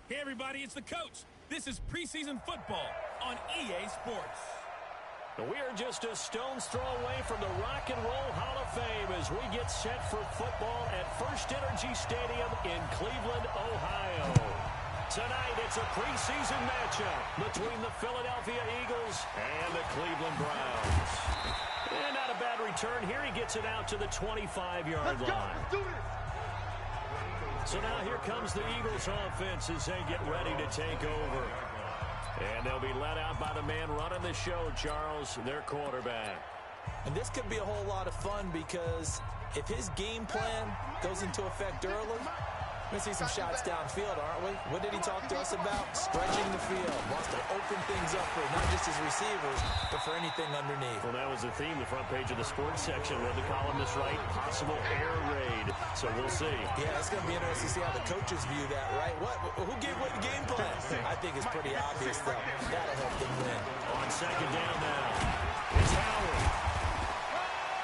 Hey, everybody, it's the coach. This is preseason football on EA Sports. We are just a stone's throw away from the Rock and Roll Hall of Fame as we get set for football at First Energy Stadium in Cleveland, Ohio. Tonight, it's a preseason matchup between the Philadelphia Eagles and the Cleveland Browns. And not a bad return here. He gets it out to the 25-yard line. Let's do this. So now here comes the Eagles offense as they get ready to take over. And they'll be led out by the man running the show, Charles, their quarterback. And this could be a whole lot of fun because if his game plan goes into effect early, we're going to see some shots downfield, aren't we? What did he talk to us about? Stretching the field. Wants to open things up for not just his receivers, but for anything underneath. Well, that was the theme, the front page of the sports section. Read the columnist right, possible air raid. So we'll see. Yeah, it's going to be interesting to see how the coaches view that, right? Who gave away the game plan? I think it's pretty obvious, though. That'll help them win. On second down now, it's Howard.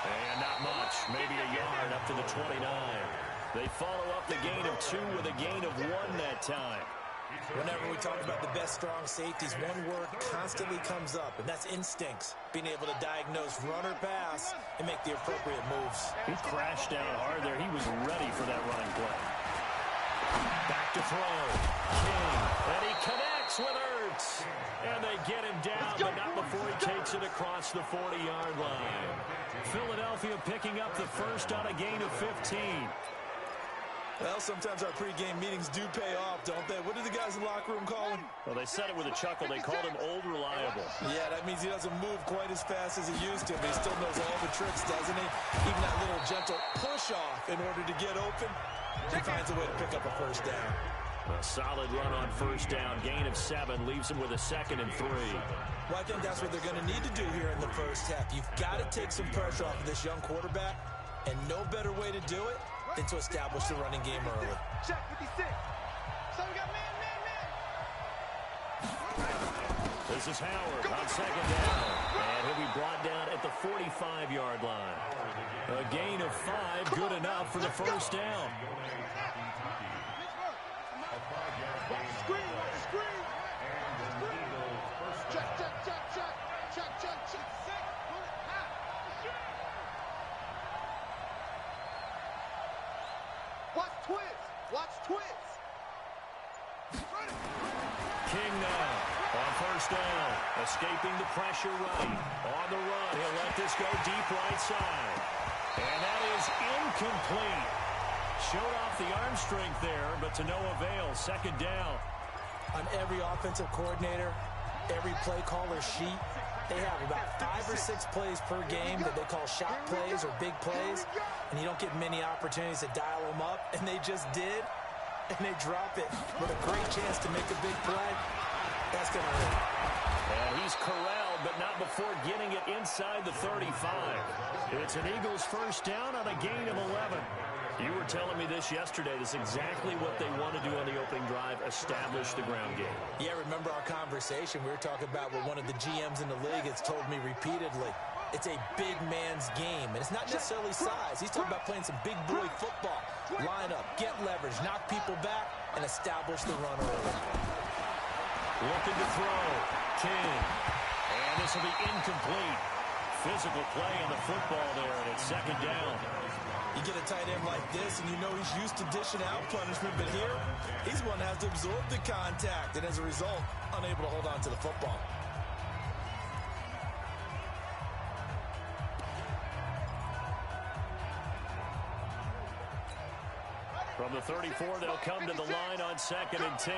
And not much, maybe a yard up to the 29. They follow up the gain of 2 with a gain of 1 that time. Whenever we talk about the best strong safeties, one word constantly comes up, and that's instincts. Being able to diagnose run or pass and make the appropriate moves. He crashed down hard there. He was ready for that running play. Back to throw. King. And he connects with Ertz. And they get him down, but not before he takes it across the 40-yard line. Philadelphia picking up the first on a gain of 15. Well, sometimes our pregame meetings do pay off, don't they? What do the guys in the locker room call him? Well, they said it with a chuckle. They called him Old Reliable. Yeah, that means he doesn't move quite as fast as he used to, but he still knows all the tricks, doesn't he? Even that little gentle push-off in order to get open, he finds a way to pick up a first down. A solid run on first down. Gain of 7 leaves him with a 2nd and 3. Well, I think that's what they're going to need to do here in the first half. You've got to take some pressure off of this young quarterback, and no better way to do it than to establish the running game early. Check 56. So we got man. This is Howard on second down. And he'll be brought down at the 45-yard line. A gain of 5, good enough for the first down. Screen. Check. Watch twist. King now on first down. Escaping the pressure right. On the run, he'll let this go deep right side. And that is incomplete. Showed off the arm strength there, but to no avail. Second down. On every offensive coordinator, every play caller sheet, they have about 5 or 6 plays per game that they call shot plays or big plays, and you don't get many opportunities to dial them up, and they just did, and they drop it with a great chance to make a big play. That's going to hurt. And he's corralled, but not before getting it inside the 35. It's an Eagles first down on a gain of 11. You were telling me this yesterday. This is exactly what they want to do on the opening drive, establish the ground game. Yeah, remember our conversation? We were talking about what one of the GMs in the league has told me repeatedly. It's a big man's game, and it's not necessarily size. He's talking about playing some big boy football. Line up, get leverage, knock people back, and establish the run early. Looking to throw. King. And this will be incomplete. Physical play on the football there, and it's second down. You get a tight end like this, and you know he's used to dishing out punishment, but here, he's one that has to absorb the contact, and as a result, unable to hold on to the football. From the 34, they'll come to the line on 2nd and 10.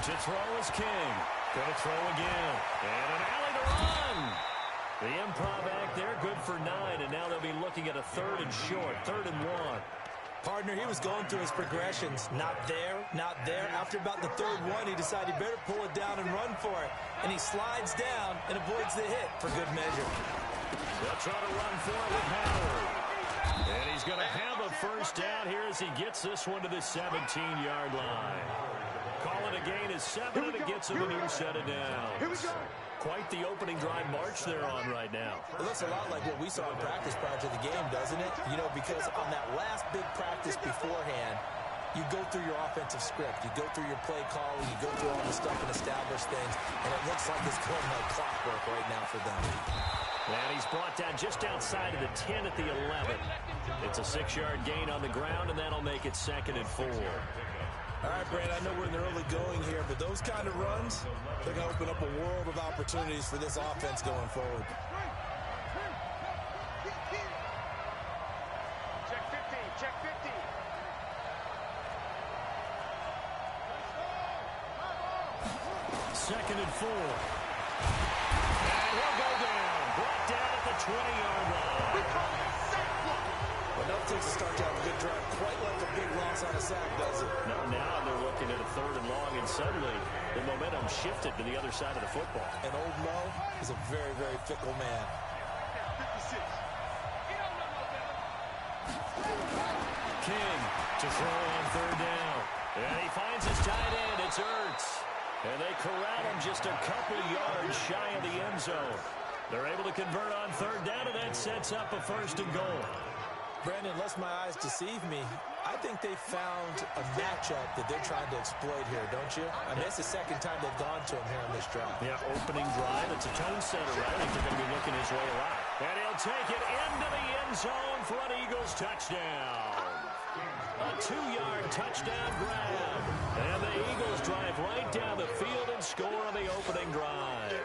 To throw is King. Going to throw again. And an alley to run. The improv act there, good for 9, and now they'll be looking at a 3rd and short, 3rd and 1. Partner, he was going through his progressions. Not there, not there. After about the 3rd one, he decided he better pull it down and run for it. And he slides down and avoids the hit for good measure. They'll try to run for it with Howard. And he's going to have a first down here as he gets this one to the 17-yard line. Call it a gain of 7, and it gets him a new set of downs. Here we go. Quite the opening drive march they're on right now. It looks a lot like what we saw in practice prior to the game, doesn't it? You know, because on that last big practice beforehand, You go through your offensive script. You go through your play calling. You go through all the stuff and establish things. And it looks like it's going like clockwork right now for them. And he's brought down just outside of the 10 at the 11. It's a 6-yard gain on the ground, and that'll make it 2nd and 4. All right, Brandon, I know we're in the early going here, but those kind of runs, they're going to open up a world of opportunities for this offense going forward. Check 15, check 15. 2nd and 4. And he'll go down. Brought down at the 20-yard line. We call it a sack block. But nothing takes a start to have a good drive quite like a big loss on a sack, does it? No, now they're looking at a 3rd and long, and suddenly the momentum shifted to the other side of the football. And old Mo is a very, very fickle man. 56. King to throw on 3rd down. And he finds his tight end. It's Ertz. And they corral him just a couple yards shy of the end zone. They're able to convert on 3rd down, and that sets up a 1st and goal. Brandon, unless my eyes deceive me, I think they found a matchup that they're trying to exploit here, don't you? I mean, it's the 2nd time they've gone to him here on this drive. Yeah, opening drive. It's a tone setter, right? I think they're going to be looking his way a lot. And he'll take it into the end zone for an Eagles touchdown. A 2-yard touchdown grab. And the Eagles drive right down the field and score on the opening drive.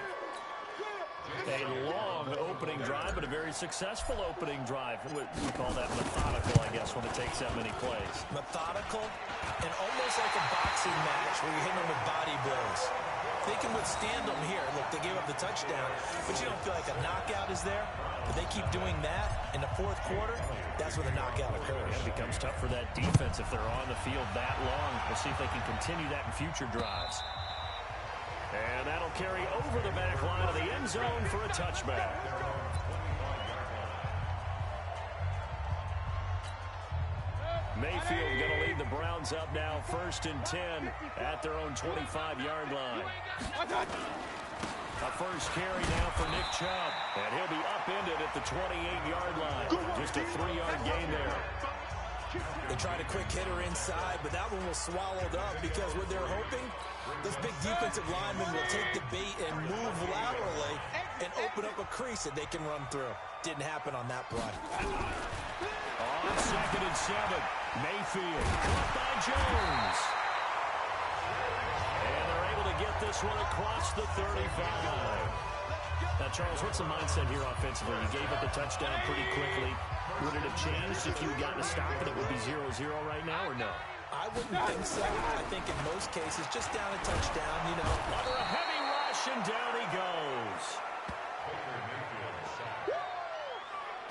A long opening drive, but a very successful opening drive. We call that methodical, I guess, when it takes that many plays. Methodical and almost like a boxing match where you hit them with body blows. They can withstand them here. Look, they gave up the touchdown, but you don't feel like a knockout is there. But they keep doing that in the 4th quarter, that's when the knockout occurs. It becomes tough for that defense if they're on the field that long. We'll see if they can continue that in future drives. And that'll carry over the back line of the end zone for a touchback. Mayfield going to lead the Browns up now, 1st and 10 at their own 25-yard line. A first carry now for Nick Chubb, and he'll be upended at the 28-yard line. Just a 3-yard gain there. They tried a quick hitter inside, but that one was swallowed up because what they're hoping, those big defensive linemen will take the bait and move laterally and open up a crease that they can run through. Didn't happen on that play. On 2nd and 7, Mayfield caught by Jones. And they're able to get this one across the 35. Now, Charles, what's the mindset here offensively? You gave up the touchdown pretty quickly. Would it have changed if you had gotten a stop and it would be 0-0 right now, or no? I wouldn't think so. I think in most cases, just down a touchdown, you know. Under a heavy rush, and down he goes.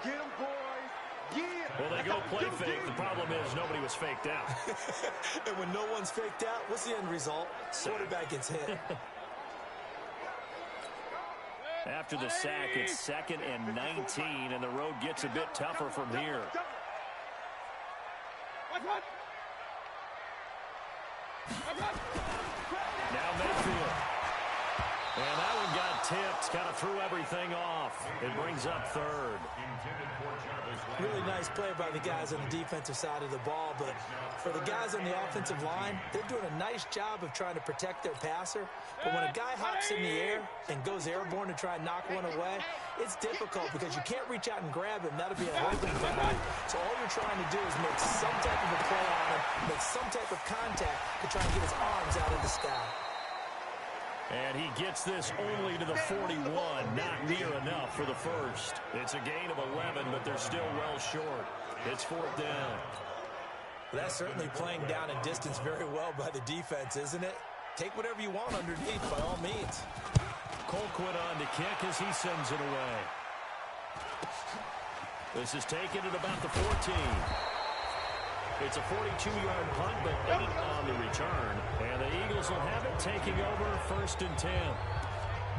Get him, boys. Get him. Well, they go play fake. The problem is nobody was faked out. And when no one's faked out, what's the end result? Quarterback gets hit. After the sack, it's 2nd and 19, and the road gets a bit tougher from here. Now Mayfield. And that one got tipped, kind of threw everything off. It brings up 3rd. Really nice play by the guys on the defensive side of the ball, but for the guys on the offensive line, they're doing a nice job of trying to protect their passer. But when a guy hops in the air and goes airborne to try and knock one away, it's difficult because you can't reach out and grab him. That'll be a holding penalty. So all you're trying to do is make some type of a play on him, make some type of contact to try and get his arms out of the sky. And he gets this only to the 41, not near enough for the first. It's a gain of 11, but they're still well short. It's 4th down. That's certainly playing down in distance very well by the defense, isn't it? Take whatever you want underneath, by all means. Colquitt on to kick as he sends it away. This is taken at about the 14. It's a 42-yard punt, but 8 on the return. And the Eagles will have it, taking over 1st and 10.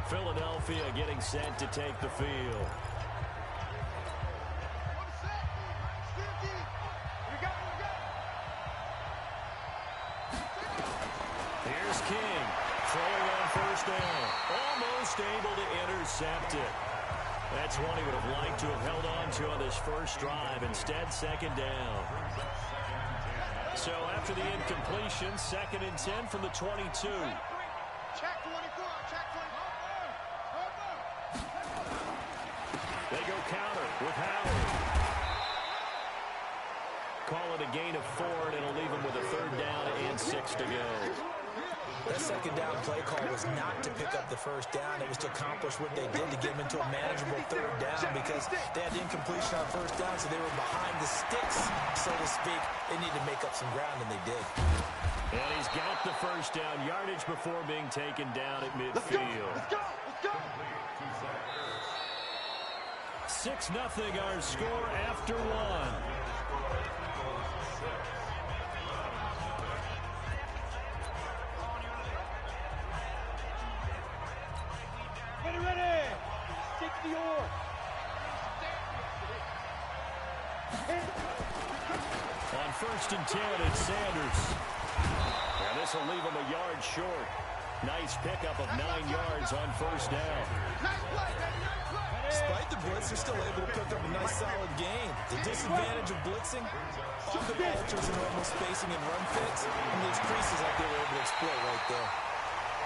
Philadelphia getting set to take the field. Here's King, throwing on 1st down. Almost able to intercept it. That's one he would have liked to have held on to on this first drive. Instead, 2nd down. So after the incompletion, 2nd and 10 from the 22. Check 24. Check 24. They go counter with Howard. Call it a gain of 4, and it'll leave them with a 3rd down and 6 to go. That 2nd down play call was not to pick up the 1st down. It was to accomplish what they did to get them into a manageable 3rd down because they had incompletion on 1st down, so they were behind the sticks, so to speak. They needed to make up some ground, and they did. And he's got the 1st down yardage before being taken down at midfield. Let's go. 6-0 our score after 1. Ready. 60 or. On 1st and 10, it's Sanders. And this will leave him a yard short. Nice pickup of 9 yards on 1st down. Despite the blitz, they're still able to pick up a nice solid gain. The disadvantage of blitzing often alters the normal spacing and run fits, and those creases like they were able to exploit right there.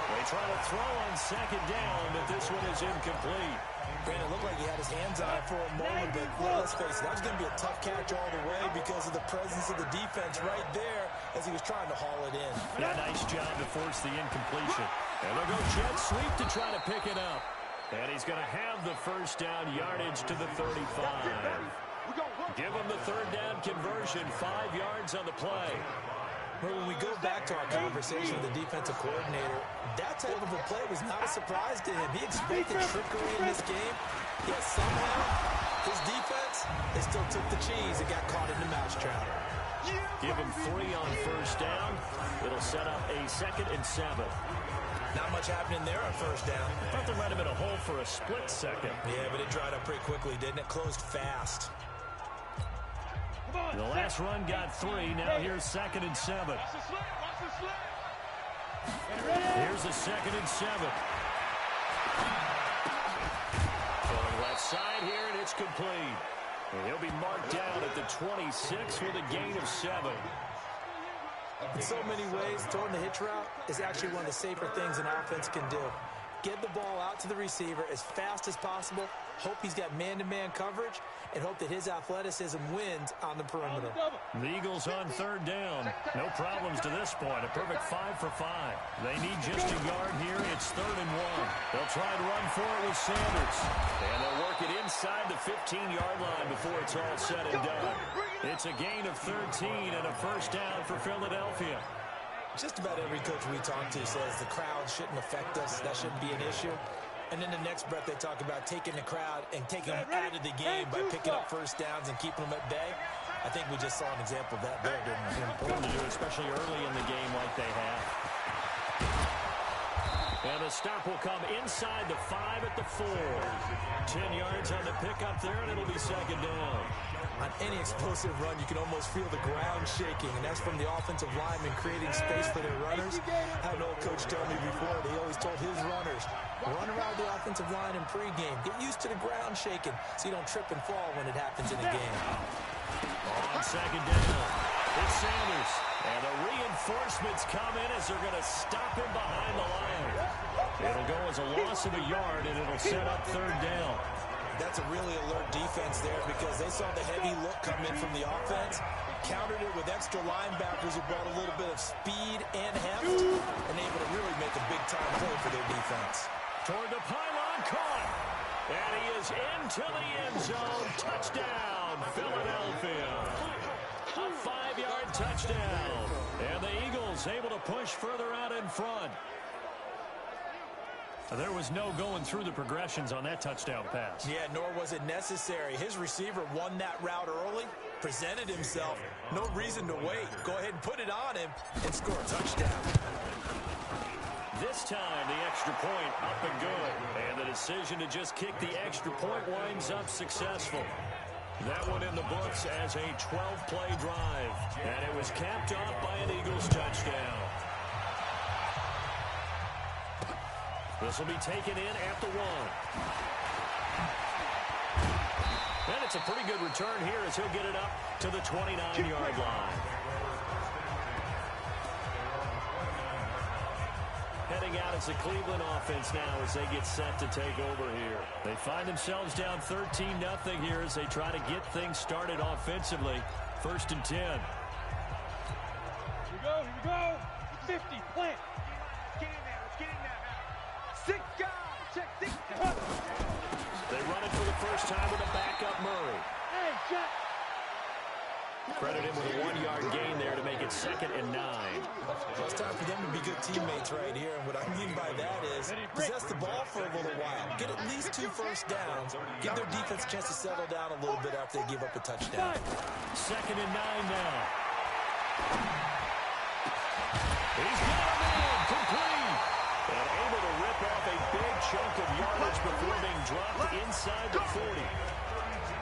They try to throw on 2nd down, but this one is incomplete. Brandon, it looked like he had his hands on it for a moment, but let's face it, that was going to be a tough catch all the way because of the presence of the defense right there as he was trying to haul it in. Yeah, nice job to force the incompletion. And they'll go jet sweep to try to pick it up. And he's going to have the 1st down yardage to the 35. Give him the 3rd down conversion, 5 yards on the play. But when we go back to our conversation with the defensive coordinator, that type of a play was not a surprise to him. He expected trickery in this game, yet somehow his defense, they still took the cheese and got caught in the mousetrap. Give him 3 on 1st down. It'll set up a 2nd and 7. Not much happening there on 1st down. I thought there might have been a hole for a split second. Yeah, but it dried up pretty quickly, didn't it? Closed fast. The last run got 3. Now here's 2nd and 7. Here's a 2nd and 7. Going left side here, and it's complete. And he'll be marked down at the 26 with a gain of 7. In so many ways, throwing the hitch route is actually one of the safer things an offense can do. Get the ball out to the receiver as fast as possible, hope he's got man-to-man coverage, and hope that his athleticism wins on the perimeter. The Eagles on 3rd down. No problems to this point. A perfect 5 for 5. They need just a yard here. It's 3rd and 1. They'll try to run for it with Sanders. And they'll work it inside the 15-yard line before it's all said and done. It's a gain of 13 and a 1st down for Philadelphia. Just about every coach we talk to says the crowd shouldn't affect us. That shouldn't be an issue. And then the next breath they talk about taking the crowd and taking them out of the game by picking up 1st downs and keeping them at bay. I think we just saw an example of that there, didn't we? Important to do, especially early in the game like they have. And the stop will come inside the 5 at the 4. 10 yards on the pickup there, and it'll be 2nd down. On any explosive run, you can almost feel the ground shaking, and that's from the offensive linemen creating space for their runners. I had an old coach tell me before, he always told his runners, run around the offensive line in pregame. Get used to the ground shaking so you don't trip and fall when it happens in a game. On 2nd down, it's Sanders. And the reinforcements come in as they're going to stop him behind the line. It'll go as a loss of a yard, and it'll set up 3rd down. That's a really alert defense there because they saw the heavy look come in from the offense, countered it with extra linebackers who brought a little bit of speed and heft, and able to really make a big-time play for their defense. Toward the pylon, caught. And he is into the end zone. Touchdown, Philadelphia. A 5-yard touchdown. And the Eagles able to push further out in front. There was no going through the progressions on that touchdown pass. Yeah, nor was it necessary. His receiver won that route early, presented himself. No reason to wait. Go ahead and put it on him and score a touchdown. This time, the extra point up and good. And the decision to just kick the extra point winds up successful. That one in the books as a 12-play drive. And it was capped off by an Eagles touchdown. This will be taken in at the 1. And it's a pretty good return here as he'll get it up to the 29-yard line. has the Cleveland offense now as they get set to take over here. They find themselves down 13-0 here as they try to get things started offensively. 1st and 10. Here we go. 50, plant. Let's get in there now. 6 guys, check 6 guys. They run it for the first time with a backup Murray. Hey, Jack. Credit him with a 1-yard gain there to make it 2nd and 9. Well, it's time for them to be good teammates right here. And what I mean by that is possess the ball for a little while. Get at least 2 first downs. Give their defense a chance to settle down a little bit after they give up a touchdown. 2nd and 9 now. He's got a man complete. And able to rip off a big chunk of yardage before being dropped inside the 40.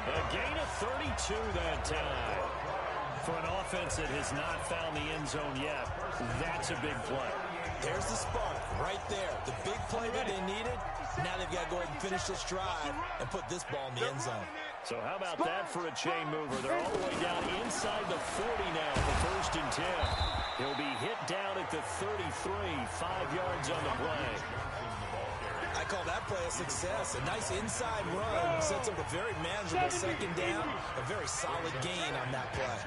A gain of 32 that time. For an offense that has not found the end zone yet, that's a big play. There's the spark right there. The big play that they needed. Now they've got to go ahead and finish this drive and put this ball in the end zone. So how about that for a chain mover? They're all the way down inside the 40 now for 1st and 10. He'll be hit down at the 33, 5 yards on the play. I call that play a success. A nice inside run sets up a very manageable 2nd down. A very solid gain on that play.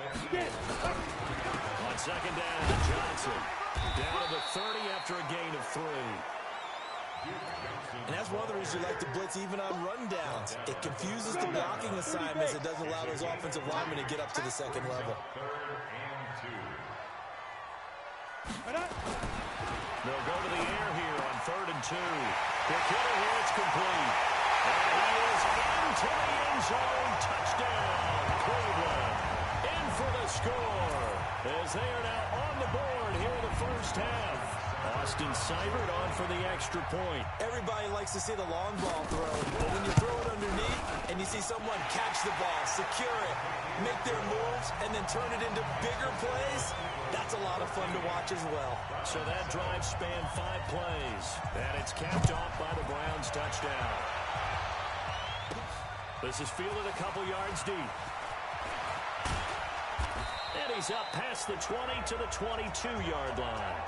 On 2nd down, Johnson. Down to the 30 after a gain of 3. And that's one of the reasons you like to blitz even on rundowns. It confuses the blocking assignments. It doesn't allow those offensive linemen to get up to the 2nd level. They'll go to the air here on 3rd and 2. The killer here, it's complete. And he is into the end zone. Touchdown, Cleveland. In for the score. As they are now on the board here in the 1st half. Austin Seibert on for the extra point. Everybody likes to see the long ball thrown, but when you throw it underneath and you see someone catch the ball, secure it, make their moves, and then turn it into bigger plays, that's a lot of fun to watch as well. So that drive spanned 5 plays, and it's capped off by the Browns' touchdown. This is fielded a couple yards deep. And he's up past the 20 to the 22-yard line.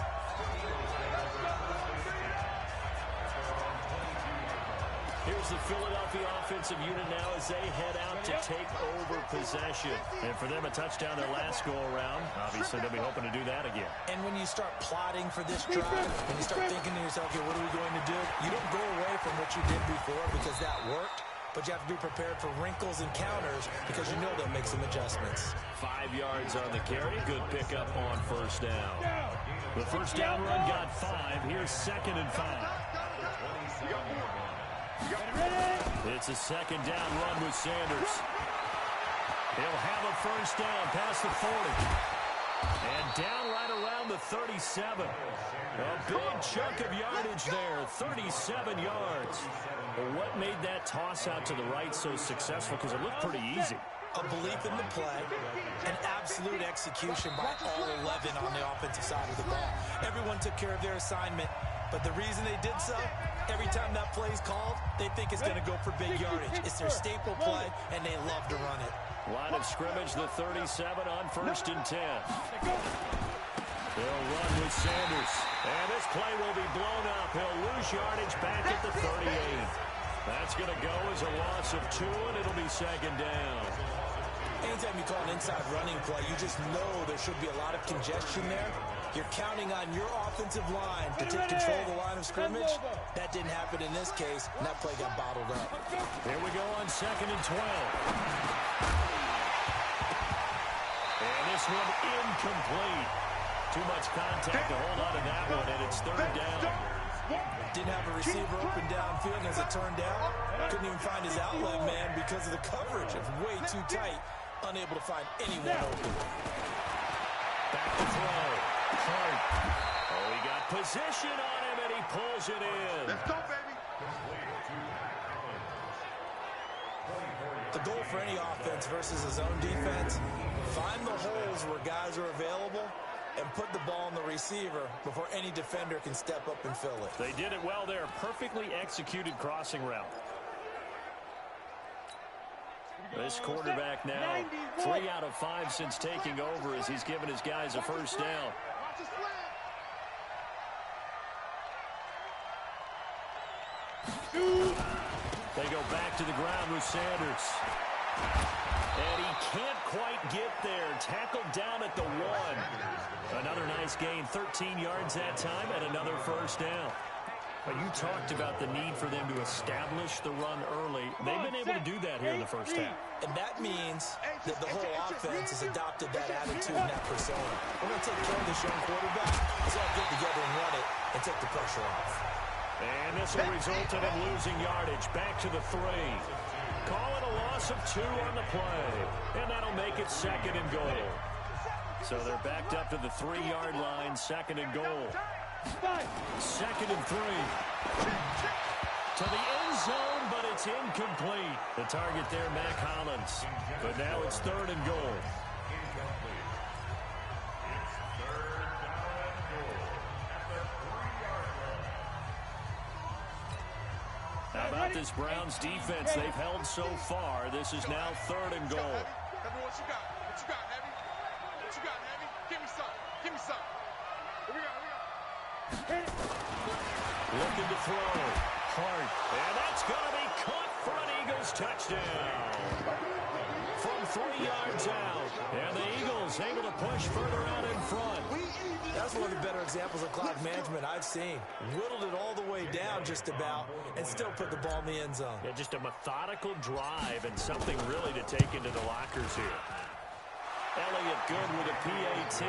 Here's the Philadelphia offensive unit now as they head out to take over possession. And for them, a touchdown their last go-around. Obviously, they'll be hoping to do that again. And when you start plotting for this drive, when you start thinking to yourself, okay, what are we going to do? You don't go away from what you did before because that worked, but you have to be prepared for wrinkles and counters because you know they'll make some adjustments. 5 yards on the carry. Good pickup on 1st down. The 1st down run got 5. Here's 2nd and 5. It's a 2nd down run with Sanders. He'll have a 1st down past the 40. And down right around the 37. A big chunk of yardage there, 37 yards. Well, what made that toss out to the right so successful? Because it looked pretty easy. A belief in the play, an absolute execution by all 11 on the offensive side of the ball. Everyone took care of their assignment, but the reason they did so, every time that play is called, they think it's going to go for big yardage. It's their staple play, and they love to run it. Line of scrimmage, the 37 on 1st and 10. They'll run with Sanders. And this play will be blown up. He'll lose yardage back at the 38. That's going to go as a loss of 2, and it'll be 2nd down. Anytime you call an inside running play, you just know there should be a lot of congestion there. You're counting on your offensive line to take control of the line of scrimmage. That didn't happen in this case, and that play got bottled up. Here we go on 2nd and 12. And this one incomplete. Too much contact to hold on to that one, and it's 3rd down. Didn't have a receiver open downfield, and as it turned out, couldn't even find his outlet man because of the coverage. It's way too tight, unable to find anyone open. Back to throw. Hart. Oh, he got position on him, and he pulls it in. Let's go, baby. The goal for any offense versus his own defense, find the holes where guys are available and put the ball on the receiver before any defender can step up and fill it. They did it well there. Perfectly executed crossing route. This quarterback now 3 out of 5 since taking over as he's given his guys a 1st down. They go back to the ground with Sanders. And he can't quite get there. Tackled down at the 1. Another nice gain, 13 yards that time, and another first down. But you talked about the need for them to establish the run early. They've been able to do that here in the first half. And that means that the whole offense has adopted that attitude and that persona. We're going to take care of this young quarterback. Let's all get together and run it and take the pressure off. And this will result in him losing yardage. Back to the 3. Call it a loss of 2 on the play. And that'll make it 2nd and goal. So they're backed up to the 3-yard line, 2nd and goal. 2nd and 3. To the end zone, but it's incomplete. The target there, Mac Hollins. But now it's 3rd and goal. How about this Browns defense? They've held so far. This is now 3rd and goal. Heavy, what you got? What you got, Heavy? What you got, Heavy? Give me some. Give me some. Here we go. Looking to throw. Hart. And that's going to be caught for an Eagles touchdown. From 3 yards out. And the Eagles able to push further out in front. That's one of the better examples of clock management I've seen. Whittled it all the way down just about and still put the ball in the end zone. Yeah, just a methodical drive and something really to take into the lockers here. Elliott good with a PAT.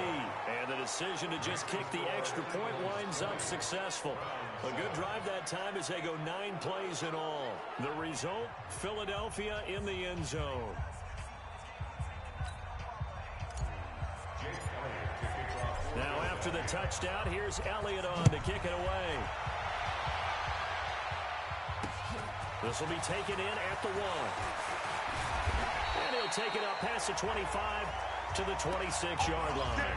And the decision to just kick the extra point winds up successful. A good drive that time as they go 9 plays in all. The result, Philadelphia in the end zone. Now after the touchdown, here's Elliott on to kick it away. This will be taken in at the 1. And he'll take it up past the 25 to the 26-yard line.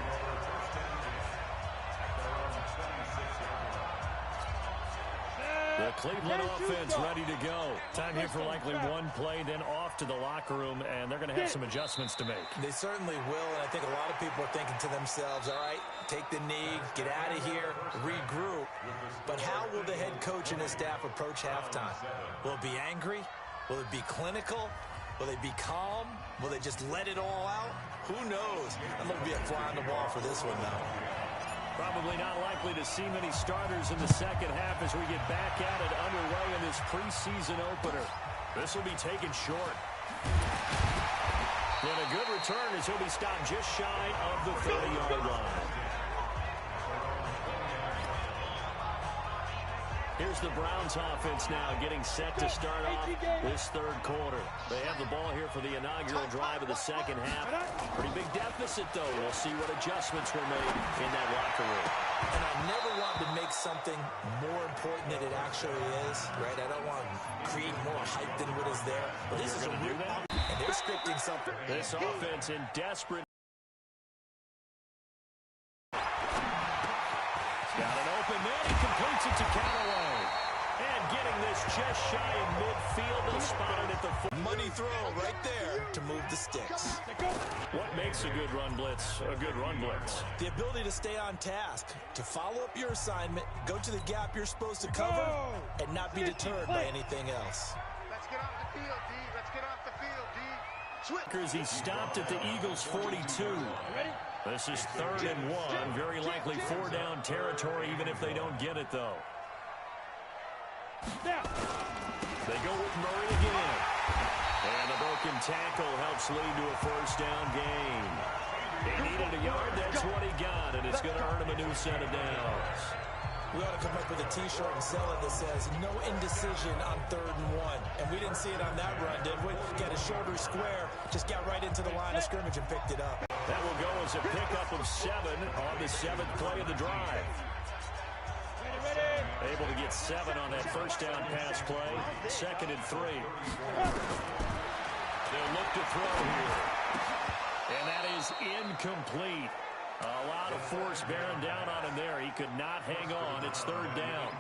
The Cleveland offense ready to go. Time here for likely 1 play, then off to the locker room, and they're going to have some adjustments to make. They certainly will, and I think a lot of people are thinking to themselves, all right, take the knee, get out of here, regroup. But how will the head coach and his staff approach halftime? Will it be angry? Will it be clinical? Will they be calm? Will they just let it all out? Who knows? I'm going to be a fly on the wall for this one, though. Probably not likely to see many starters in the second half as we get back at it underway in this preseason opener. This will be taken short. And a good return as he'll be stopped just shy of the 30-yard line. Here's the Browns offense now getting set to start off this 3rd quarter. They have the ball here for the inaugural drive of the second half. Pretty big deficit, though. We'll see what adjustments were made in that locker room. And I never want to make something more important than it actually is, right? I don't want to create more hype than what is there. But this is a real and they're scripting something. This offense in desperate. Got an open man. He completes it to Callaway. And getting this just shy of midfield. They spotted at the money throw right there to move the sticks. What makes a good run blitz a good run blitz? The ability to stay on task, to follow up your assignment, go to the gap you're supposed to cover, and not be deterred by anything else. Let's get off the field, D. Let's get off the field, D. He stopped at the Eagles' 42. This is 3rd and 1. Very likely 4-down territory, even if they don't get it, though. They go with Murray again. And a broken tackle helps lead to a 1st down gain. He needed a yard. That's what he got, and it's going to earn him a new set of downs. We ought to come up with a T-shirt and sell it that says, no indecision on 3rd and 1. And we didn't see it on that run, did we? Got a shoulder square, just got right into the line of scrimmage and picked it up. That will go as a pickup of 7 on the 7th play of the drive. Able to get 7 on that 1st down pass play. 2nd and 3. They'll look to throw here. And that is incomplete. A lot of force bearing down on him there. He could not hang on. It's 3rd down.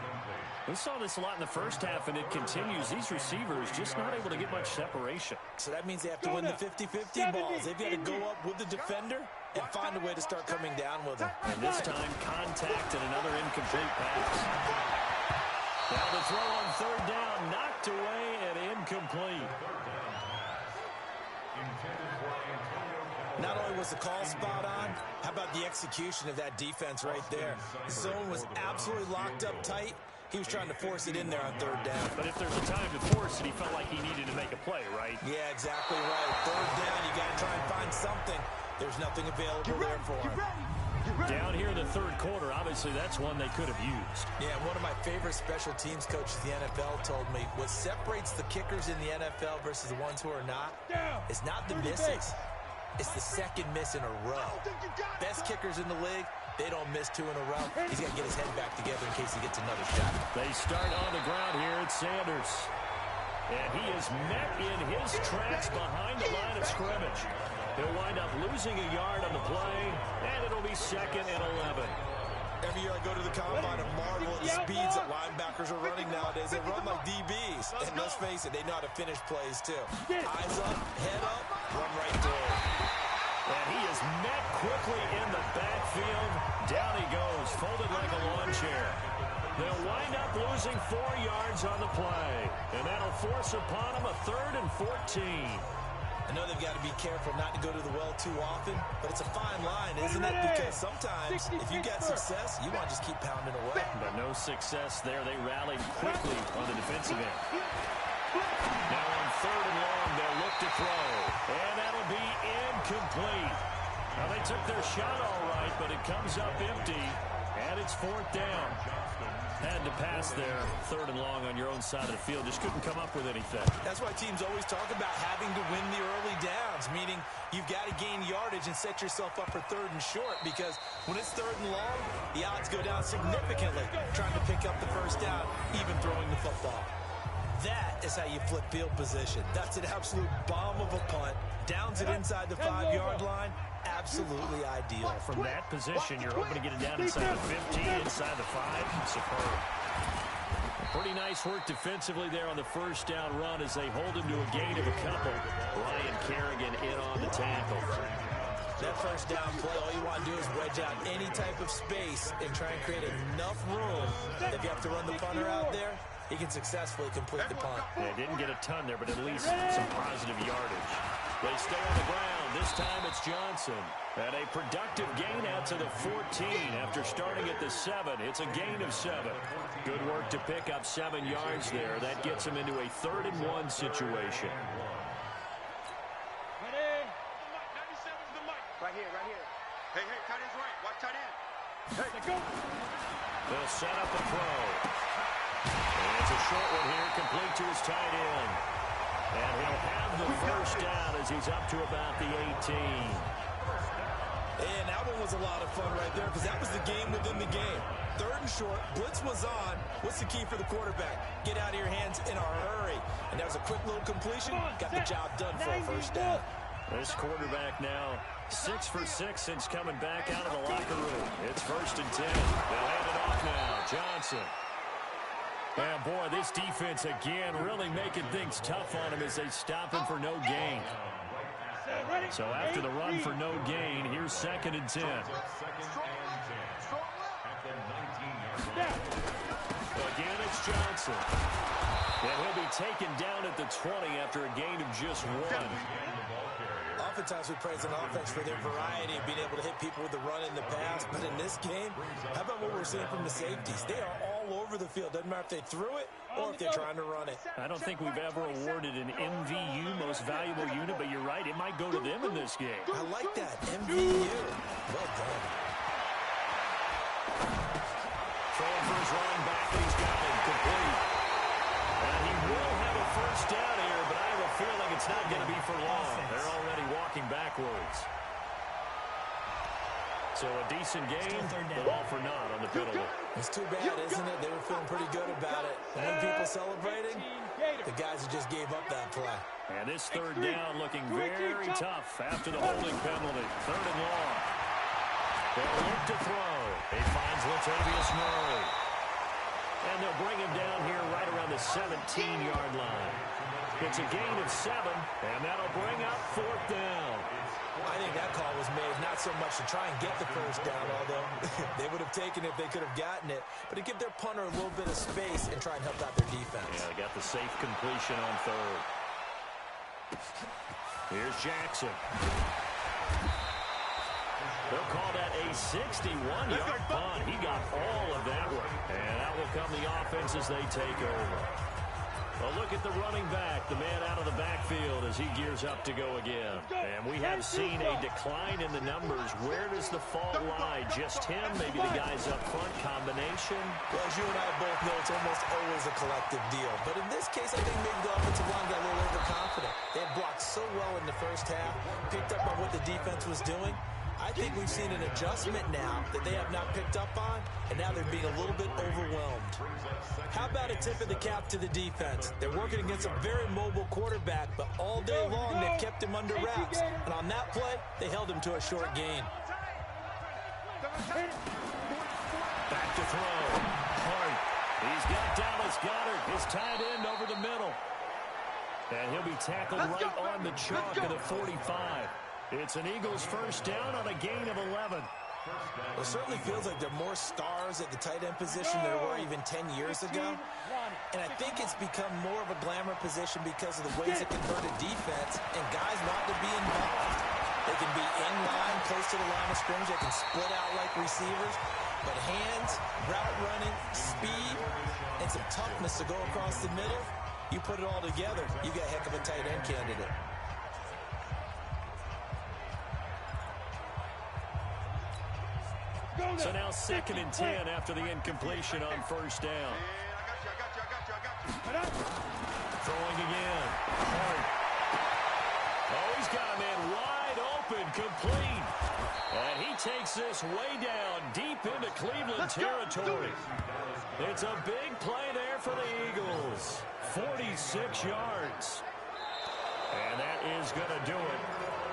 We saw this a lot in the first half, and it continues. These receivers just not able to get much separation. So that means they have to win the 50-50 balls. They've got to go up with the defender and find a way to start coming down with him. And this time, contact and another incomplete pass. Now the throw on third down, knocked away and incomplete. Not only was the call spot on, how about the execution of that defense right there? The zone was absolutely locked up tight. He was trying to force it in there on third down. But if there's a time to force it, he felt like he needed to make a play, right? Yeah, exactly right. Third down, you got to try and find something. There's nothing available there for him. Down here in the third quarter, obviously that's one they could have used. Yeah, one of my favorite special teams coaches in the NFL told me what separates the kickers in the NFL versus the ones who are not is not the misses. It's the second miss in a row. Best kickers in the league, they don't miss 2 in a row. He's got to get his head back together in case he gets another shot. They start on the ground here at Sanders. And he is met in his tracks behind the line of scrimmage. He'll wind up losing a yard on the play, and it'll be 2nd and 11. Every year I go to the combine and marvel at the speeds that linebackers are running nowadays. They run like DBs. And let's face it, they know how to finish plays too. Eyes up, head up, run right through. And he is met quickly in the backfield. Down he goes, folded like a lawn chair. They'll wind up losing 4 yards on the play. And that'll force upon him a 3rd and 14. I know they've got to be careful not to go to the well too often, but it's a fine line, isn't it? Because sometimes if you get success, you want to just keep pounding away. But no success there. They rallied quickly on the defensive end. Now on 3rd and long, they'll look to throw. And that'll be incomplete. Now they took their shot all right, but it comes up empty. And it's 4th down. Had to pass there, 3rd and long on your own side of the field. Just couldn't come up with anything. That's why teams always talk about having to win the early downs, meaning you've got to gain yardage and set yourself up for 3rd and short, because when it's 3rd and long, the odds go down significantly trying to pick up the first down, even throwing the football. That is how you flip field position. That's an absolute bomb of a punt. Downs it inside the 5-yard line. Absolutely ideal. From that position, you're hoping to get it down inside the 15, inside the 5. Superb. Pretty nice work defensively there on the first down run as they hold him to a gain of a couple. Ryan Kerrigan in on the tackle. That first down play, all you want to do is wedge out any type of space and try and create enough room. If you have to run the punter out there, he can successfully complete the punt. Yeah, didn't get a ton there, but at least some positive yardage. They stay on the ground. This time it's Johnson. And a productive gain out to the 14 after starting at the 7. It's a gain of 7. Good work to pick up 7 yards there. That gets him into a 3rd and 1 situation. Right here, right here. Hey, tight end's right. Watch tight end. Hey, go. They'll set up a throw. And it's a short one here, complete to his tight end. And he'll have the first down as he's up to about the 18. And that one was a lot of fun right there, because that was the game within the game. 3rd and short, blitz was on. What's the key for the quarterback? Get out of your hands in a hurry. And that was a quick little completion. Got the job done for a first down. This quarterback now 6 for 6 since coming back out of the locker room. It's 1st and 10. They'll hand it off now. Johnson. And boy, this defense again really making things tough on him as they stop him for no gain. So after the run for no gain, here's 2nd and 10. Again, it's Johnson. And he'll be taken down at the 20 after a gain of just 1. Oftentimes we praise an offense for their variety of being able to hit people with the run in the pass. But in this game, how about what we're seeing from the safeties? They are all over the field. Doesn't matter if they threw it or if they're trying to run it. I don't think we've ever awarded an MVU, most valuable unit, but you're right. It might go to them in this game. I like that. MVU. Well done. Throwing for his running back, and he's got it complete. And he will have a first down here, but I have a feeling it's not going to be for long. They're already walking backwards. So a decent game, but all for naught on the penalty. It's too bad, isn't it? They were feeling pretty good about it. And when people celebrating, the guys who just gave up that play. And this 3rd down looking very tough after the holding penalty. 3rd and long. They'll look to throw. He finds Latavius Murray. And they'll bring him down here right around the 17-yard line. It's a gain of 7, and that'll bring up 4th down. I think that call was made not so much to try and get the first down, although they would have taken it if they could have gotten it, but to give their punter a little bit of space and try and help out their defense. Yeah, they got the safe completion on 3rd. Here's Jackson. They'll call that a 61-yard punt. He got all of that one. And out will come the offense as they take over. A look at the running back, the man out of the backfield as he gears up to go again. And we have seen a decline in the numbers. Where does the fault lie? Just him? Maybe the guys up front? Combination? Well, as you and I both know, it's almost always a collective deal. But in this case, I think maybe the offensive line got a little overconfident. They had blocked so well in the first half, picked up on what the defense was doing. I think we've seen an adjustment now that they have not picked up on, and now they're being a little bit overwhelmed. How about a tip of the cap to the defense? They're working against a very mobile quarterback, but all day long they've kept him under wraps. And on that play, they held him to a short gain. Back to throw. Hart. He's got Dallas Goedert, his tight end over the middle. And he'll be tackled right on the chalk of the 45. It's an Eagles first down on a gain of 11. Well, it certainly feels like there are more stars at the tight end position than there were even 10 years ago. And I think it's become more of a glamour position because of the ways it can hurt a defense, and guys want to be involved. They can be in line, close to the line of scrimmage. They can split out like receivers. But hands, route running, speed, and some toughness to go across the middle, you put it all together, you got a heck of a tight end candidate. So now 2nd and 10 after the incompletion on first down. Throwing again. Hart. Oh, he's got a man wide open, complete. And he takes this way down, deep into Cleveland territory. It's a big play there for the Eagles. 46 yards. And that is going to do it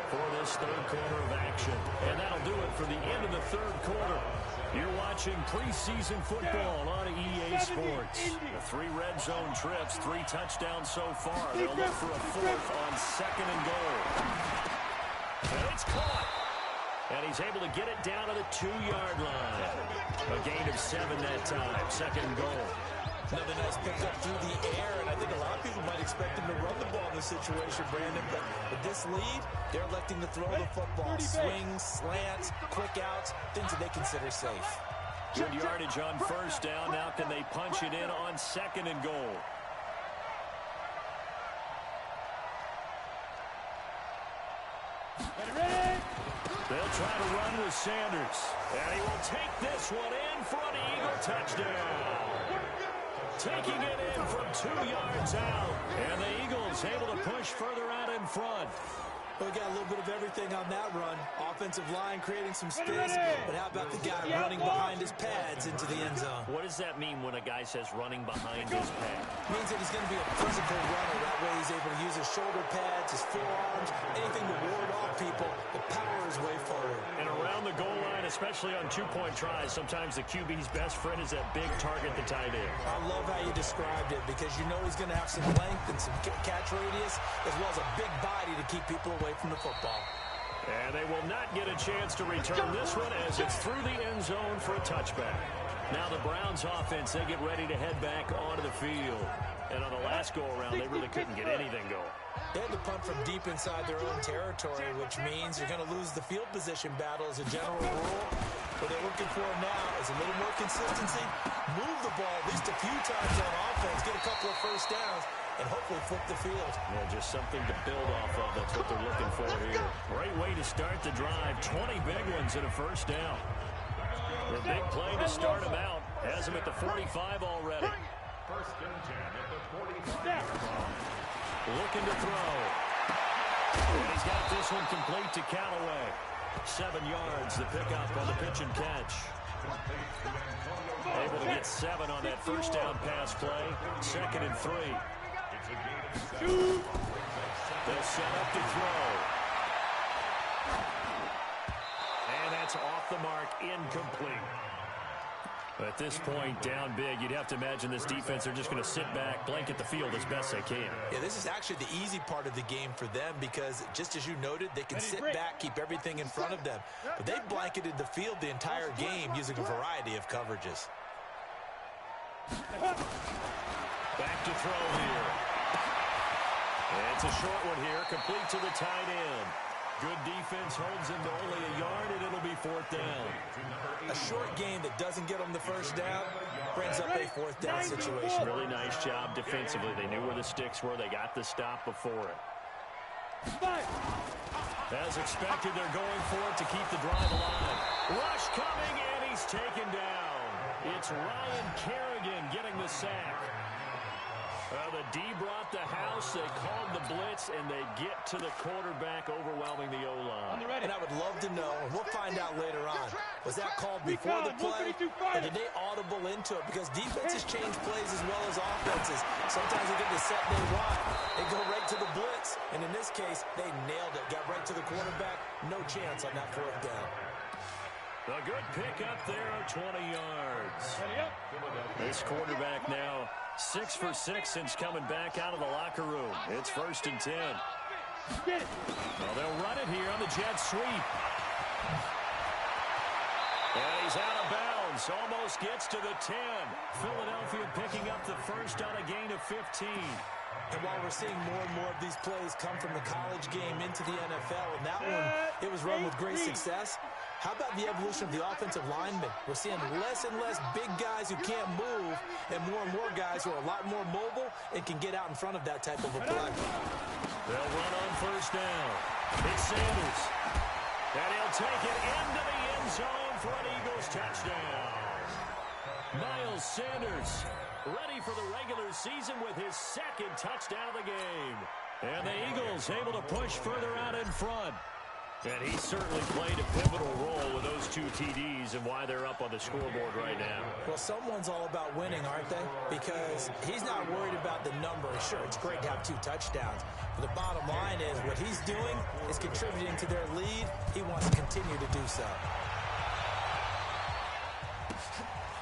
for this 3rd quarter of action. And that'll do it for the end of the 3rd quarter. You're watching preseason football on EA Sports. The 3 red zone trips, 3 touchdowns so far. They'll look for a 4th on 2nd and goal. And it's caught. And he's able to get it down to the 2-yard line. A gain of 7 that time. 2nd and goal. Another nice pickup through the air, and I think a lot of people might expect him to run the ball in this situation, Brandon. But with this lead, they're electing to throw the football. Swings, slants, quick outs, things that they consider safe. Good yardage on first down. Now can they punch it in on 2nd and goal? They'll try to run with Sanders. And he will take this one in for an Eagle touchdown. Taking it in from 2 yards out. And the Eagles able to push further out in front. We got a little bit of everything on that run. Offensive line creating some space, but how about the guy running behind his pads into the end zone? What does that mean when a guy says running behind his pad? It means that he's going to be a physical runner. That way he's able to use his shoulder pads, his forearms, anything to ward off people, but power his way forward. And around the goal line, especially on 2-point tries, sometimes the QB's best friend is that big target, the tight end. I love how you described it because you know he's going to have some length and some catch radius, as well as a big body to keep people away from the football. And they will not get a chance to return this one as it's through the end zone for a touchback. Now the Browns offense, they get ready to head back onto the field. And on the last go-around, they really couldn't get anything going. They had to punt from deep inside their own territory, which means you're going to lose the field position battle as a general rule. What they're looking for now is a little more consistency, move the ball at least a few times on offense, get a couple of first downs, and hopefully flip the field. Yeah, just something to build off of. That's what they're looking for here. Great way to start the drive. 20 big ones and a first down. The big play to start him out. Has him at the 45 already. First and 10 at the 45. Looking to throw. And he's got this one complete to Callaway. 7 yards, the pickup on the pitch and catch. Able to get 7 on that first down pass play. 2nd and 3. They'll set up to throw. And that's off the mark, incomplete. At this point, down big, you'd have to imagine this defense are just going to sit back, blanket the field as best they can. Yeah, this is actually the easy part of the game for them because, just as you noted, they can sit back, keep everything in front of them. But they've blanketed the field the entire game using a variety of coverages. Back to throw here. It's a short one here, complete to the tight end. Good defense holds him to only a yard, and it'll be 4th down. A short game that doesn't get them the first down brings up a 4th down situation. Really nice job defensively. They knew where the sticks were. They got the stop before it. As expected, they're going for it to keep the drive alive. Rush coming, and he's taken down. It's Ryan Kerrigan getting the sack. The D brought the house. They called the blitz, and they get to the quarterback, overwhelming the O-line. And I would love to know, and we'll find out later on, was that called before the play, or did they audible into it? Because defenses change plays as well as offenses. Sometimes they get the set they want. They go right to the blitz, and in this case, they nailed it. Got right to the quarterback. No chance on that 4th down. A good pick up there of 20 yards. This quarterback now 6 for 6 since coming back out of the locker room. It's 1st and 10. Well, they'll run it here on the jet sweep. And he's out of bounds. Almost gets to the 10. Philadelphia picking up the first on a gain of 15. And while we're seeing more and more of these plays come from the college game into the NFL, and that one, it was run with great success. How about the evolution of the offensive linemen? We're seeing less and less big guys who can't move and more guys who are a lot more mobile and can get out in front of that type of a play. They'll run on 1st down. It's Sanders. And he'll take it into the end zone for an Eagles touchdown. Miles Sanders ready for the regular season with his 2nd touchdown of the game. And the Eagles able to push further out in front. And he certainly played a pivotal role with those 2 TDs and why they're up on the scoreboard right now. Well, someone's all about winning, aren't they? Because he's not worried about the number. Sure, it's great to have 2 touchdowns. But the bottom line is what he's doing is contributing to their lead. He wants to continue to do so.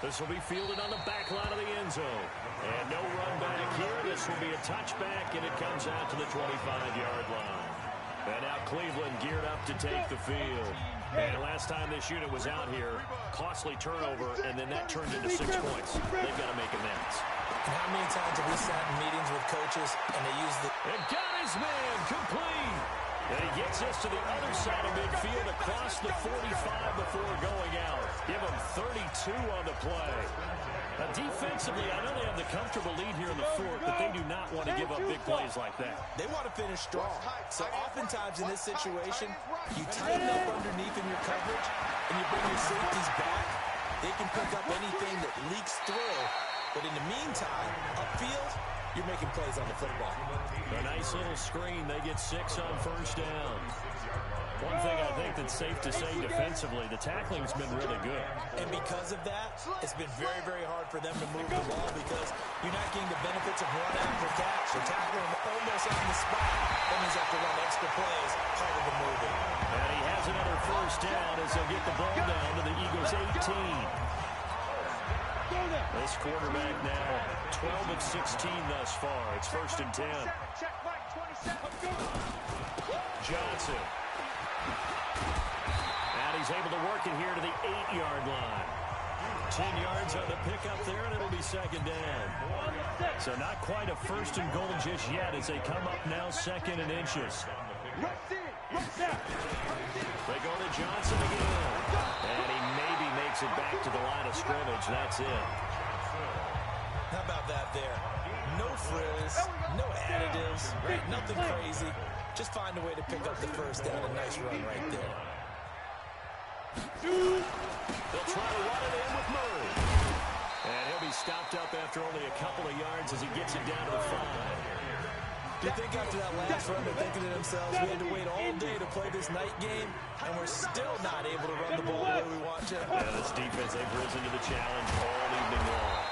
This will be fielded on the back line of the end zone. And no run back here. This will be a touchback, and it comes out to the 25-yard line. And now Cleveland geared up to take the field. And last time this unit was out here, costly turnover, and then that turned into 6 points. They've got to make amends. And how many times have we sat in meetings with coaches and they use the... And got his man complete. And he gets us to the other side of midfield across the 45 before going out. Give him 32 on the play. Defensively, I know they have the comfortable lead here in the 4th, but they do not want to give up big plays like that. They want to finish strong. So oftentimes in this situation, you tighten up underneath in your coverage, and you bring your safeties back. They can pick up anything that leaks through. But in the meantime, upfield, you're making plays on the football. A nice little screen. They get 6 on 1st down. One thing I think that's safe to say defensively, the tackling's been really good. And because of that, it's been very, very hard for them to move the ball because you're not getting the benefits of run after catch. They're tackling them almost on the spot. That means they have to run extra plays, harder to move it. And he has another 1st down as they'll get the ball down to the Eagles' 18. This quarterback now 12 of 16 thus far. It's 1st and 10. Johnson. And he's able to work it here to the 8-yard line. 10 yards on the pickup there, and it'll be 2nd down. So not quite a 1st and goal just yet as they come up now 2nd and inches. They go to Johnson again. And he maybe makes it back to the line of scrimmage. That's it. How about that there? No frills, no additives, right? Nothing crazy. Just find a way to pick up the 1st down. A nice run right there. They'll try to run it in with Murray. And he'll be stopped up after only a couple of yards as he gets it down to the 5. Do you think after that last run they're thinking to themselves, we had to wait all day to play this night game, and we're still not able to run the ball the way we want to? Yeah, this defense, they've risen to the challenge all evening long.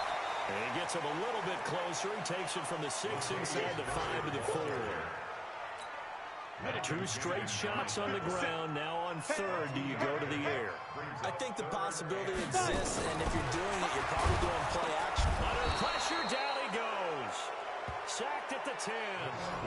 And he gets him a little bit closer. He takes it from the 6 inside the 5 to the 4. Two straight shots on the ground. Now on third, do you go to the air? I think the possibility exists, and if you're doing it, you're probably doing play action. Under pressure, down he goes. Sacked at the 10.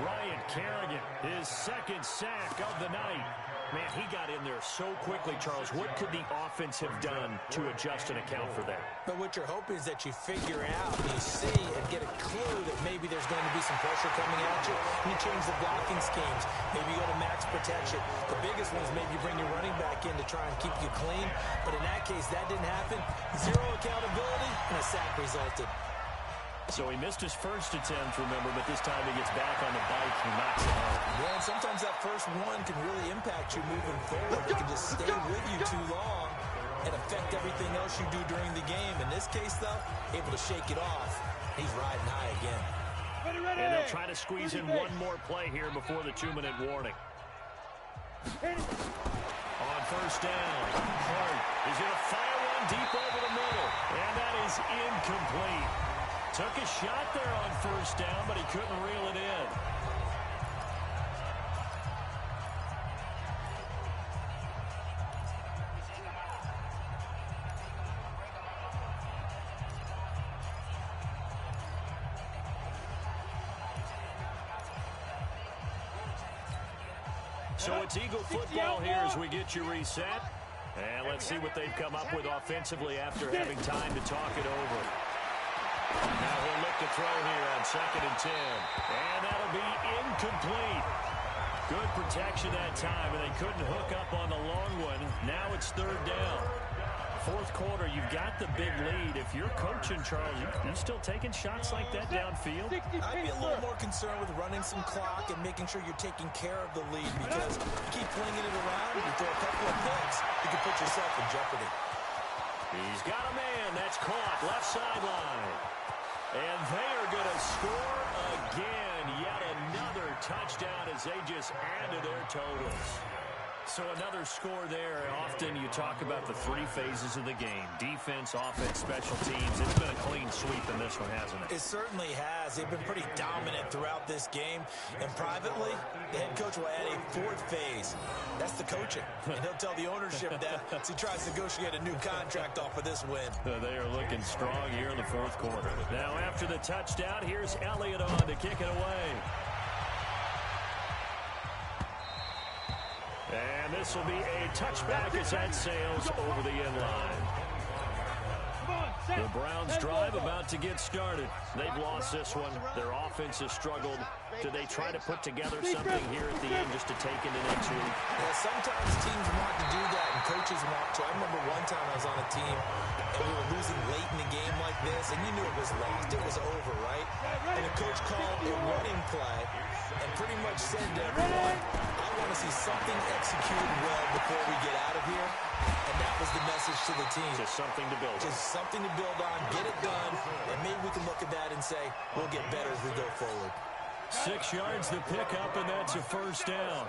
Ryan Kerrigan, his second sack of the night. Man, he got in there so quickly, Charles. What could the offense have done to adjust and account for that? But what you're hoping is that you figure out, you see, and get a clue that maybe there's going to be some pressure coming at you, and you change the blocking schemes. Maybe you go to max protection. The biggest one is maybe you bring your running back in to try and keep you clean. But in that case, that didn't happen. Zero accountability, and a sack resulted. So he missed his first attempt, remember, but this time he gets back on the bike and knocks it home. Yeah, and sometimes that first one can really impact you moving forward. It can just stay with you too long and affect everything else you do during the game. In this case, though, able to shake it off. He's riding high again. And they'll try to squeeze in one more play here before the 2-minute warning. On first down, Hart is going to fire one deep over the middle, and that is incomplete. Took a shot there on first down, but he couldn't reel it in. So it's Eagle football here as we get you reset. And let's see what they've come up with offensively after having time to talk it over. Now he'll look to throw here on 2nd and 10. And that'll be incomplete. Good protection that time, and they couldn't hook up on the long one. Now it's 3rd down. 4th quarter, you've got the big lead. If you're coaching, Charles, you still taking shots like that downfield? I'd be a little more concerned with running some clock and making sure you're taking care of the lead, because you keep flinging it around, you throw a couple of picks, you can put yourself in jeopardy. He's got a man. That's caught. Left sideline. And they are going to score again. Yet another touchdown as they just add to their totals. So another score there. Often you talk about the 3 phases of the game. Defense, offense, special teams. It's been a clean sweep in this one, hasn't it? It certainly has. They've been pretty dominant throughout this game. And privately, the head coach will add a 4th phase. That's the coaching. And he'll tell the ownership that as he tries to negotiate a new contract off of this win. They are looking strong here in the 4th quarter. Now after the touchdown, here's Elliott on to kick it away. And this will be a touchback as that sails over the end line. The Browns drive about to get started. They've lost this one. Their offense has struggled. Do they try to put together something here at the end just to take into next week? Yeah, sometimes teams want to do that and coaches want to. I remember one time I was on a team and we were losing late in the game like this, and you knew it was lost. It was over, right? And the coach called a running play and pretty much said to everyone, I want to see something executed well before we get out of here. And that was the message to the team. Just something to build on. Just something to build on, get it done, and maybe we can look at that and say, we'll get better as we go forward. 6 yards to pick up, and that's a first down.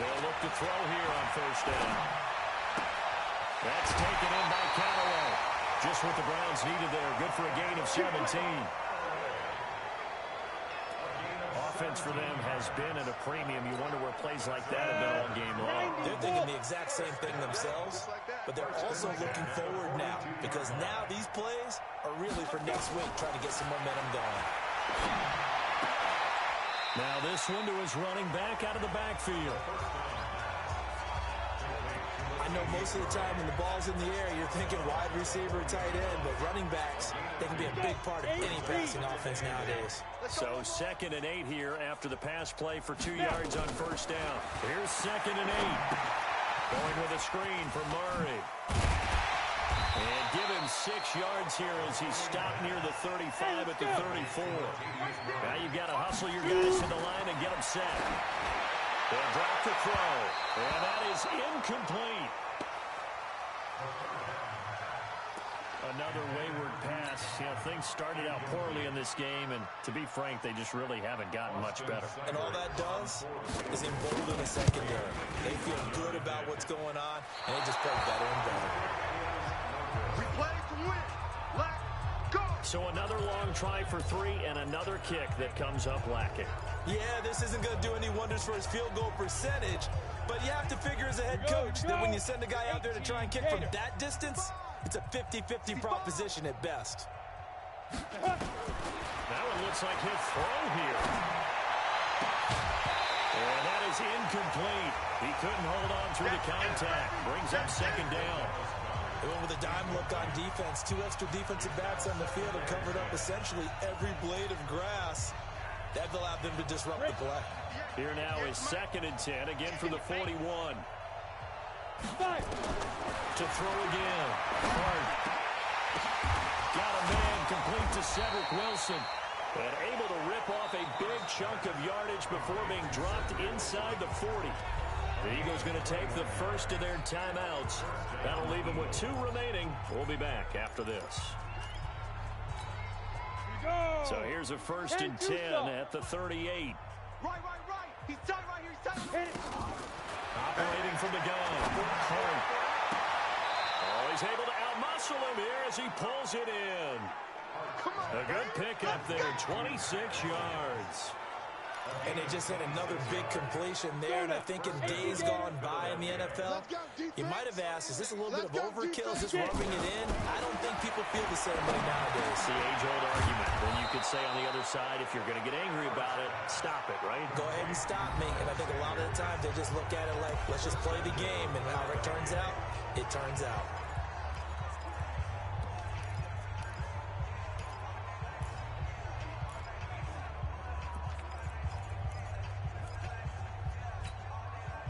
They'll look to throw here on first down. That's taken in by Callaway. Just what the Browns needed there. Good for a gain of 17. Offense for them has been at a premium. You wonder where plays like that have been all game long. They're thinking the exact same thing themselves, but they're also looking forward now, because now these plays are really for next week, trying to get some momentum going. Now this one to his running back out of the backfield. I know most of the time when the ball's in the air, you're thinking wide receiver, tight end, but running backs, they can be a big part of any passing offense nowadays. So 2nd and 8 here after the pass play for 2 yards on first down. Here's 2nd and 8. Going with a screen for Murray. And give him 6 yards here as he's stopped near the 35 at the 34. Now you've got to hustle your guys to the line and get them set. They'll drop the throw. And that is incomplete. Another wayward pass. You know, things started out poorly in this game, and to be frank, they just really haven't gotten much better. And all that does is embolden the secondary. They feel good about what's going on, and they just play better and better. We play to win. Let's go! So another long try for 3 and another kick that comes up lacking. Yeah, this isn't going to do any wonders for his field goal percentage, but you have to figure as a head coach that when you send a guy out there to try and kick from that distance, it's a 50-50 proposition at best. That one looks like he'll throw here. And that is incomplete. He couldn't hold on through the contact. Brings up second down. They went with a dime look on defense. 2 extra defensive backs on the field and covered up essentially every blade of grass. That allowed them to disrupt the play. Here now is 2nd and 10, again from the 41. To throw again. Hart. Got a man complete to Cedric Wilson. And able to rip off a big chunk of yardage before being dropped inside the 40. The Eagles going to take the first of their timeouts. That'll leave them with 2 remaining. We'll be back after this. So here's a 1st and 10 at the 38. Right. He's tight right here. He's tight. Operating from the gun. Hart. Oh, he's able to outmuscle him here as he pulls it in. A good pickup there, 26 yards. And they just had another big completion there, and I think in days gone by in the NFL, you might have asked, is this a little bit of overkill? Is this rubbing it in? I don't think people feel the same way nowadays. It's the age-old argument when you could say on the other side, if you're going to get angry about it, stop it, right? Go ahead and stop me. And I think a lot of the times they just look at it like, let's just play the game, and however it turns out, it turns out.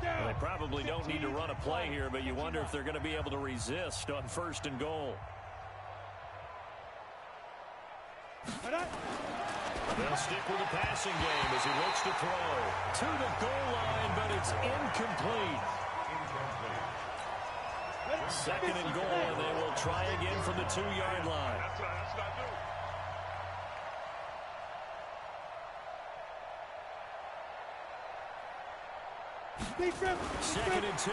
Well, they probably don't need to run a play here, but you wonder if they're going to be able to resist on 1st and goal. They'll stick with the passing game as he looks to throw. To the goal line, but it's incomplete. 2nd and goal, and they will try again from the 2-yard line. Second and 2.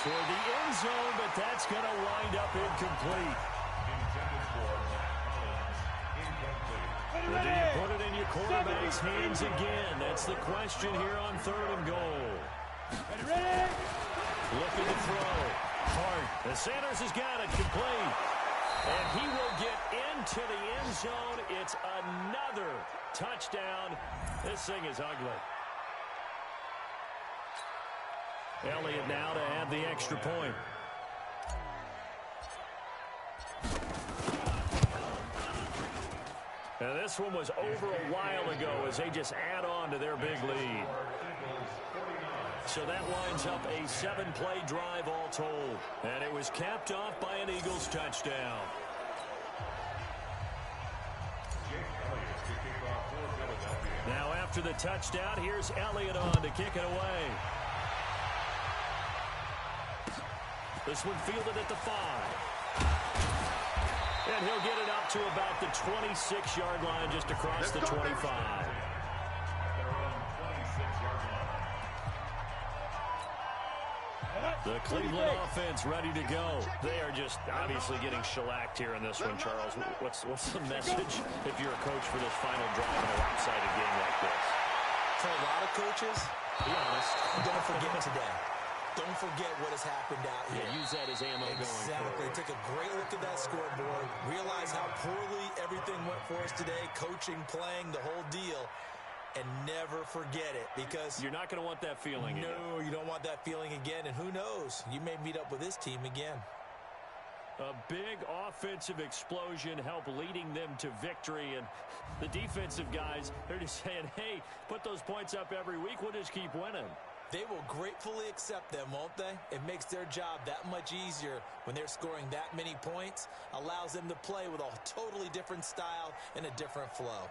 Toward the end zone, but that's going to wind up incomplete. Or do you put it in your quarterback's hands again? That's the question here on 3rd and goal. Looking to throw. Hart. The Sanders has got it complete. And he will get into the end zone. It's another touchdown. This thing is ugly. Elliott now to add the extra point. Now this one was over a while ago as they just add on to their big lead. So that winds up a 7-play drive all told. And it was capped off by an Eagles touchdown. Now after the touchdown, here's Elliott on to kick it away. This one fielded at the 5. And he'll get it up to about the 26-yard line just across the 25. The Cleveland offense ready to go. They are just obviously getting shellacked here in this one, Charles. What's the message if you're a coach for this final drive in a lopsided game like this? For a lot of coaches, be honest, don't forget today. Don't forget what has happened out here. Yeah, use that as ammo going forward. Exactly. Take a great look at that scoreboard. Realize how poorly everything went for us today. Coaching, playing, the whole deal. And never forget it, because you're not going to want that feeling again. No, you don't want that feeling again. And who knows? You may meet up with this team again. A big offensive explosion helped leading them to victory. And the defensive guys, they're just saying, hey, put those points up every week. We'll just keep winning. They will gratefully accept them, won't they? It makes their job that much easier when they're scoring that many points. Allows them to play with a totally different style and a different flow.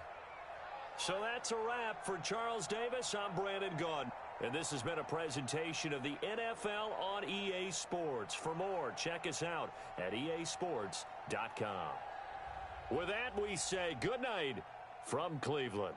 So that's a wrap for Charles Davis. I'm Brandon Gunn. And this has been a presentation of the NFL on EA Sports. For more, check us out at easports.com. With that, we say good night from Cleveland.